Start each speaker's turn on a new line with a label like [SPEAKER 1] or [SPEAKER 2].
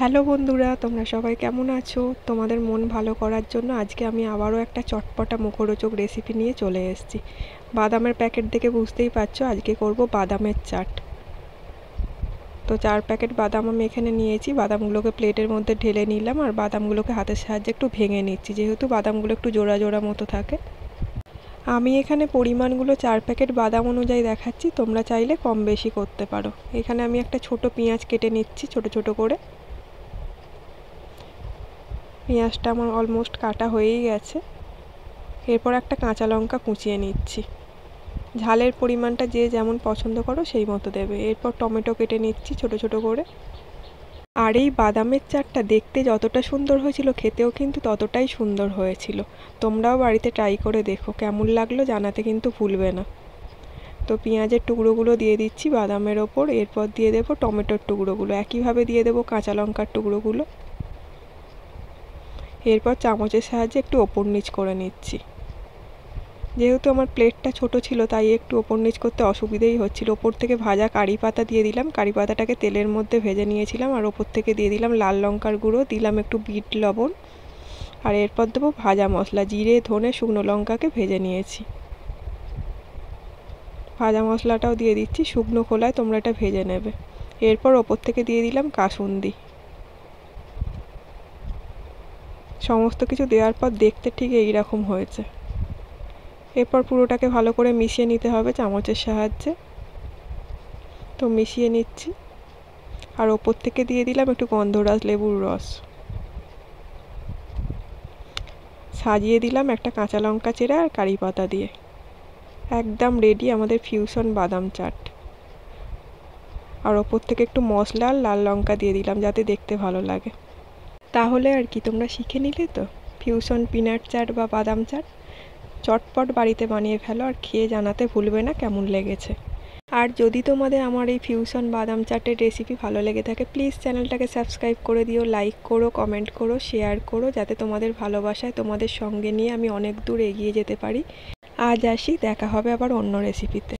[SPEAKER 1] Hello বন্ধুরা, তোমরা সবাই কেমন আছো? তোমাদের মন ভালো করার জন্য আজকে আমি আবারও একটা চটপটা মুখরোচক রেসিপি নিয়ে চলে এসেছি। বাদামের প্যাকেট দেখে বুঝতেই পারছো আজকে করব বাদামের চাট। তো 4 প্যাকেট বাদাম আমি এখানে নিয়েছি। বাদামগুলোকে প্লেটের মধ্যে ঢেলে নিলাম আর বাদামগুলোকে হাতের সাহায্যে একটু ভেঙে নিচ্ছি, যেহেতু বাদামগুলো একটু জোড়া জোড়া মতো থাকে। আমি এখানে পরিমাণগুলো 4 প্যাকেট বাদাম অনুযায়ী দেখাচ্ছি, তোমরা চাইলে কম বেশি করতে পারো। এখানে আমি একটা ছোট পেঁয়াজ কেটে নিচ্ছি ছোট ছোট করে। পেঁয়াজটা আমার অলমোস্ট কাটা হয়েই গেছে। এরপর একটা কাঁচা লঙ্কা কুচিয়ে নিচ্ছি। ঝালের পরিমাণটা যে যেমন পছন্দ করো সেই মতো দেবে। এরপর টমেটো কেটে নিচ্ছি ছোট ছোট করে। আর এই বাদামের চাটটা দেখতে যতটা সুন্দর হয়েছিল, খেতেও কিন্তু ততটাই সুন্দর হয়েছিল। তোমরাও বাড়িতে ট্রাই করে দেখো, কেমন লাগলো জানাতে কিন্তু ভুলবে না। তো পেঁয়াজের টুকরোগুলো দিয়ে দিচ্ছি বাদামের ওপর। এরপর দিয়ে দেবো টমেটোর টুকরোগুলো, একইভাবে দিয়ে দেবো কাঁচা লঙ্কার টুকরোগুলো। এরপর চামচের সাহায্যে একটু ওপর নিচ করে নিচ্ছি। যেহেতু আমার প্লেটটা ছোট ছিল তাই একটু ওপর নিচ করতে অসুবিধেই হচ্ছিল। ওপর থেকে ভাজা কারি পাতা দিয়ে দিলাম। কারি পাতাটাকে তেলের মধ্যে ভেজে নিয়েছিলাম। আর ওপর থেকে দিয়ে দিলাম লাল লঙ্কার গুঁড়ো, দিলাম একটু বিট লবণ। আর এরপর দেবো ভাজা মশলা, জিরে ধনে শুকনো লঙ্কাকে ভেজে নিয়েছি। ভাজা মশলাটাও দিয়ে দিচ্ছি। শুকনো খোলায় তোমরা এটা ভেজে নেবে। এরপর ওপর থেকে দিয়ে দিলাম কাসুন্দি। সমস্ত কিছু দেওয়ার পর দেখতে ঠিক এই রকম হয়েছে। এরপর পুরোটাকে ভালো করে মিশিয়ে নিতে হবে চামচের সাহায্যে। তো মিশিয়ে নিচ্ছি। আর ওপর থেকে দিয়ে দিলাম একটু গন্ধরাজ লেবুর রস। সাজিয়ে দিলাম একটা কাঁচা লঙ্কা চেরা আর কারি পাতা দিয়ে। একদম রেডি আমাদের ফিউশন বাদাম চাট। আর ওপর থেকে একটু মশলা আর লাল লঙ্কা দিয়ে দিলাম যাতে দেখতে ভালো লাগে। তাহলে আর কি, তোমরা শিখে নিলে তো ফিউশন পিনাট চাট বা বাদাম চাট। চটপট বাড়িতে বানিয়ে ফেলো আর খেয়ে জানাতে ভুলবে না কেমন লেগেছে। আর যদি তোমাদের আমার এই ফিউশন বাদাম চাটের রেসিপি ভালো লেগে থাকে, প্লিজ চ্যানেলটাকে সাবস্ক্রাইব করে দিও, লাইক করো, কমেন্ট করো, শেয়ার করো, যাতে তোমাদের ভালোবাসায় তোমাদের সঙ্গে নিয়ে আমি অনেক দূর এগিয়ে যেতে পারি। আজ আসি, দেখা হবে আবার অন্য রেসিপিতে।